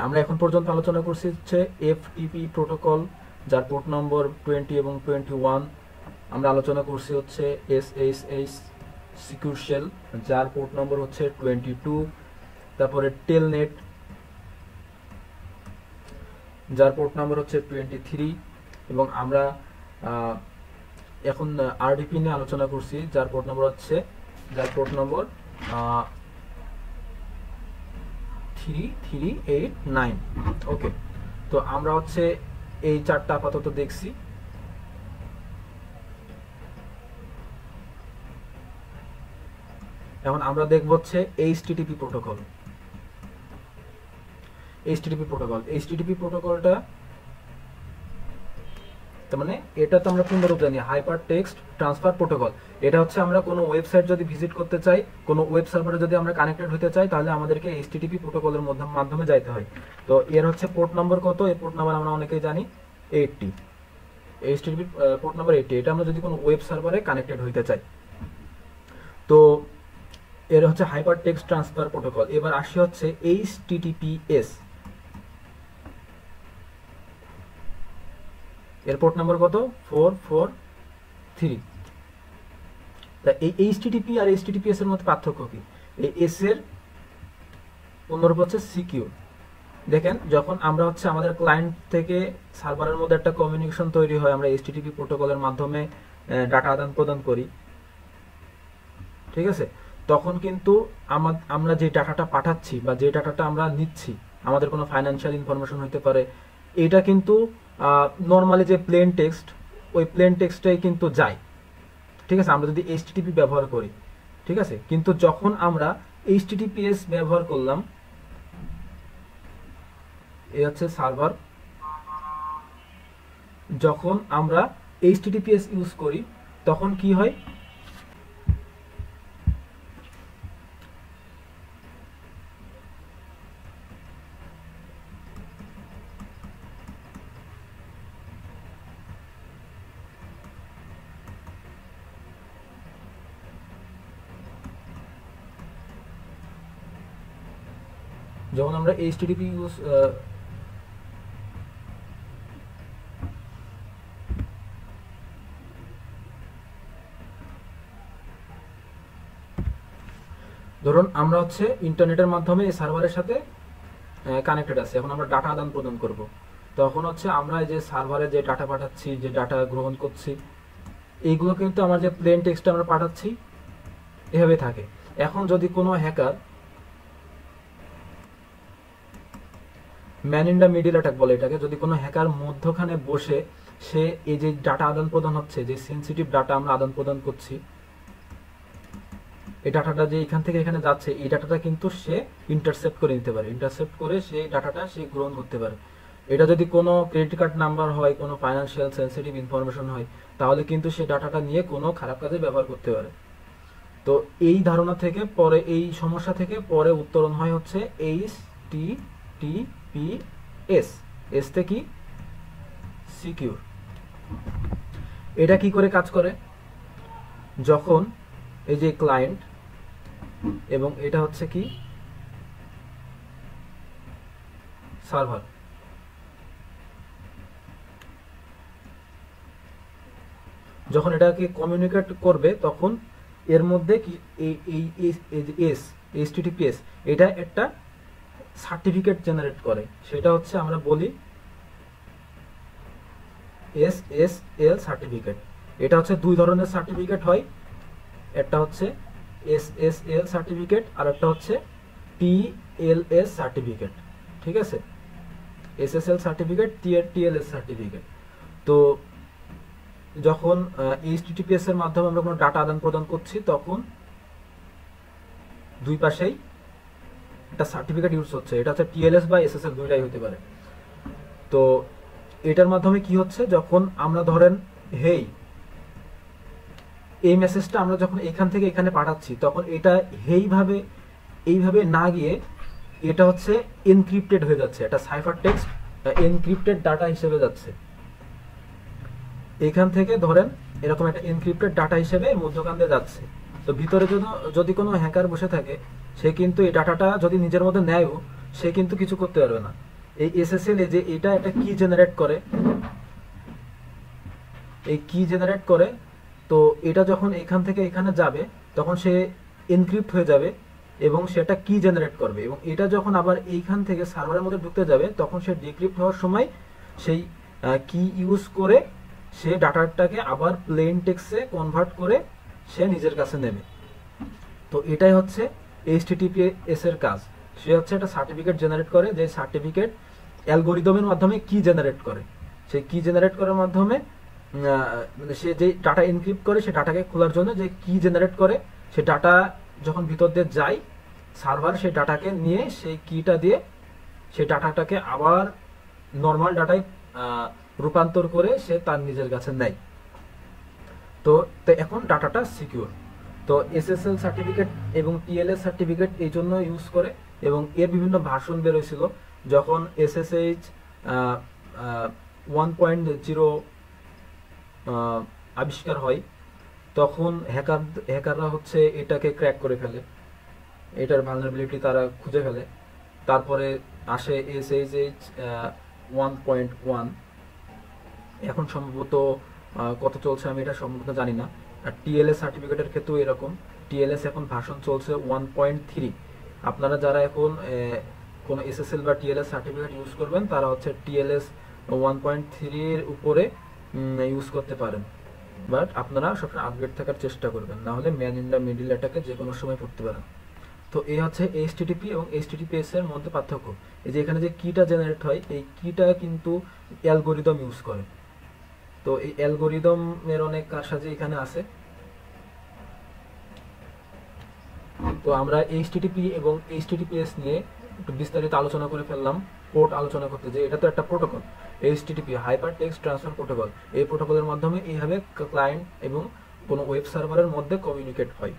আমরা এখন পর্যন্ত আলোচনা করছি হচ্ছে এফটিপি প্রোটোকল, যার পোর্ট নম্বর 20 এবং 21। আমরা আলোচনা করছি হচ্ছে এসএসএইচ সিকিউর শেল, যার পোর্ট নম্বর হচ্ছে 22। তারপরে টেলনেট, যার পোর্ট নম্বর হচ্ছে 23। এবং আমরা এখন আরডিপি নিয়ে আলোচনা করছি, যার পোর্ট নম্বর 3389। ওকে, তো আমরা হচ্ছে এই চারটা আপাতত দেখছি। এখন আমরা দেখব হচ্ছে এইচটিটিপি প্রোটোকল। এইচটিটিপি প্রোটোকলটা তার মানে এটা তো আমরা পূর্ণরূপ জানি, হাইপার টেক্সট ট্রান্সফার প্রোটোকল। এটা হচ্ছে আমরা কোনো ওয়েবসাইট যদি ভিজিট করতে চাই, কোনো ওয়েব সার্ভারে যদি আমরা কানেক্টেড হতে চাই, তাহলে আমাদেরকে এইচটিটিপি প্রোটোকলের মাধ্যমে যাইতে হয়। তো এর হচ্ছে পোর্ট নম্বর কত? এই পোর্ট নাম্বার আমরা অনেকেই জানি 80। HTTP port number 80। এটা আমরা যদি কোনো ওয়েব সার্ভারে কানেক্টেড হইতে চাই, তো এর হচ্ছে হাইপার টেক্সট ট্রান্সফার প্রোটোকল। এবার আসি হচ্ছে এইচটিটিপিএস। এর পোর্ট নাম্বার কত? 443। তা এই এইচটিটিপি আর এইচটিটিপিএস এর মধ্যে পার্থক্য কি? এই এস এর পূর্ণরূপ হচ্ছে সিকিউর। দেখেন, যখন আমরা হচ্ছে আমাদের ক্লায়েন্ট থেকে সার্ভারের মধ্যে একটা কমিউনিকেশন তৈরি হয়, আমরা এইচটিটিপি প্রোটোকলের মাধ্যমে ডাটা আদান প্রদান করি, ঠিক আছে? তখন কিন্তু আমরা যে ডাটাটা পাঠাচ্ছি বা যে ডাটাটা আমরা নিচ্ছি, আমাদের কোনো ফাইন্যান্সিয়াল ইনফরমেশন হতে পারে, এটা কিন্তু নর্মালি যে প্লেন টেক্সট, ওই প্লেন টেক্সটাই কিন্তু যায়, ঠিক আছে, আমরা যদি এইচটিটিপি ব্যবহার করি, ঠিক আছে? কিন্তু যখন আমরা এইচটিটিপিএস ব্যবহার করলাম, এই হচ্ছে সার্ভার, যখন আমরা এইচটিটিপিএস ইউজ করি তখন কি হয়? যখন আমরা এইচটিটিপি ইউজ ধরুন আমরা হচ্ছে ইন্টারনেটের মাধ্যমে এই সার্ভারের সাথে কানেক্টেড আছে, এখন আমরা ডাটা আদান প্রদান করব, তখন হচ্ছে আমরা যে সার্ভারে যে ডাটা পাঠাচ্ছি, যে ডাটা গ্রহণ করছি, এইগুলো কিন্তু আমার যে প্লেন টেক্সট আমরা পাঠাচ্ছি এভাবে থাকে। এখন যদি কোনো hacker, man in the middle attack বলে এটাকে, যদি কোনো হ্যাকার মধ্যখানে বসে সে এই যে ডাটা আদান প্রদান হচ্ছে, যে সেন্সিটিভ ডাটা আমরা আদান প্রদান করছি, এই ডাটাটা যে এখান থেকে এখানে যাচ্ছে, এই ডাটাটা কিন্তু সে ইন্টারসেপ্ট করে নিতে পারে, ইন্টারসেপ্ট করে সেই ডাটাটা সে গ্রহণ করতে পারে। এটা যদি কোনো ক্রেডিট কার্ড নাম্বার হয়, কোনো ফাইন্যান্সিয়াল সেন্সিটিভ ইনফরমেশন হয়, তাহলে কিন্তু সেই ডাটাটা নিয়ে কোনো খারাপ কাজে ব্যবহার করতে পারে। তো এই ধারণা থেকে পরে, এই সমস্যা থেকে পরে উত্তরণ হয় হচ্ছে এইচটিটিপিএস। এসতে কি? সিকিউর। এটা কি করে কাজ করে? যখন এই যে ক্লায়েন্ট এবং এটা হচ্ছে কি সার্ভার, যখন এটাকে কমিউনিকেট করবে, তখন এর মধ্যে কি এইচটিটিপিএস এটা একটা সার্টিফিকেট জেনারেট করে, সেটা হচ্ছে আমরা বলি এসএসএল সার্টিফিকেট। এটা হচ্ছে দুই ধরনের সার্টিফিকেট হয়, একটা হচ্ছে এসএসএল সার্টিফিকেট আর একটা হচ্ছে টিএলএস সার্টিফিকেট, ঠিক আছে? SSL certificate, TLS certificate. তো যখন এইচটিটিপিএস এর মাধ্যমে আমরা কোনো ডাটা আদান প্রদান করছি, তখন দুই পাশেই একটা সার্টিফিকেট ইউজ হচ্ছে, এটা হচ্ছে টিএলএস বা এসএসএল, দুইটাই হতে পারে। তো এটার মাধ্যমে কি হচ্ছে? যখন আমরা ধরেন হেই, এই মেসেজটা আমরা যখন এখান থেকে এখানে পাঠাচ্ছি, তখন এটা এইভাবে না গিয়ে এটা হচ্ছে এনক্রিপ্টেড হয়ে যাচ্ছে, এটা সাইফার টেক্সট এনক্রিপ্টেড ডাটা হিসেবে যাচ্ছে। এখান থেকে ধরেন এরকম একটা এনক্রিপ্টেড ডাটা হিসেবে মধ্যখান দিয়ে যাচ্ছে। তো ভিতরে যদি কোনো হ্যাকার বসে থাকে, সে কিন্তু এই ডাটাটা যদি নিজের মধ্যে নেয়ও, সে কিন্তু কিছু করতে পারবে না। এই এসএসএল এ যে এটা একটা কি জেনারেট করে, এই কি জেনারেট করে, তো এটা যখন এখান থেকে এখানে যাবে তখন সে এনক্রিপ্ট হয়ে যাবে এবং সেটা কি জেনারেট করবে, এবং এটা যখন আবার এইখান থেকে সার্ভারের মধ্যে ঢুকতে যাবে তখন সে ডিক্রিপ্ট হওয়ার সময় সেই কি ইউজ করে সে ডাটাটাকে আবার প্লেন টেক্সটে কনভার্ট করে সে নিজের কাছে নেবে। তো এটাই হচ্ছে এইচটিটিপিএস এর কাজ। সে হচ্ছে একটা সার্টিফিকেট জেনারেট করে, যে সার্টিফিকেট অ্যালগোরিদমের মাধ্যমে কি জেনারেট করে, সেই কি জেনারেট করার মাধ্যমে মানে সে যে ডাটা এনক্রিপ্ট করে সে ডাটাকে খোলার জন্য যে কি জেনারেট করে, সে ডাটা যখন ভিতর দিয়ে যায় সার্ভার সেই ডাটাকে নিয়ে সেই কিটা দিয়ে সেই ডাটাটাকে আবার নর্মাল ডাটায় রূপান্তর করে সে তার নিজের কাছে নেয়। তো এখন ডাটাটা সিকিউর। তো এসএসএল সার্টিফিকেট এবং টিএলএস সার্টিফিকেট এই জন্য ইউজ করে, এবং এর বিভিন্ন ভার্সন বের হয়েছিল যখন এসএসএইচ 1.0 আবিষ্কার হয়, তখন হ্যাকাররা হচ্ছে এটাকে ক্র্যাক করে ফেলে, এটার ভালনারেবিলিটি তারা খুঁজে ফেলে। তারপরে আসে এসএসএইচ 1.1, এখন সম্ভবত কত চলছে আমি এটা সম্ভবত জানি না। আর টিএলএস সার্টিফিকেটের ক্ষেত্রেও এরকম, টিএলএস এখন ভার্সন চলছে 1.3। আপনারা যারা এখন কোনো এসএসএল বা টিএলএস সার্টিফিকেট ইউজ করবেন তারা হচ্ছে টিএলএস 1.3 এর উপরে ইউজ করতে পারেন, বাট আপনারা সবসময় আপডেট থাকার চেষ্টা করবেন, না হলে ম্যান ইন দ্য মিডল অ্যাটাকে যে কোনো সময় পড়তে পারেন। তো এই হচ্ছে এইচটিটিপি এবং এইচটিটিপিএস এর মধ্যে পার্থক্য। এই যে এখানে যে কিটা জেনারেট হয়, এই কিটা কিন্তু অ্যালগোরিদম ইউজ করে। তো এই অ্যালগোরিদমের অনেক কারসাজি এখানে আছে। তো আমরা এইচটিটিপি এবং এইচটিটিপিএস নিয়ে একটু বিস্তারিত আলোচনা করে ফেললাম। পোর্ট আলোচনা করতে যে এটা তো একটা protocol, HTTP hyper text transfer protocol. এই প্রোটোকলের মাধ্যমে এইভাবে ক্লায়েন্ট এবং কোনো ওয়েব সার্ভারের মধ্যে কমিউনিকেট হয়।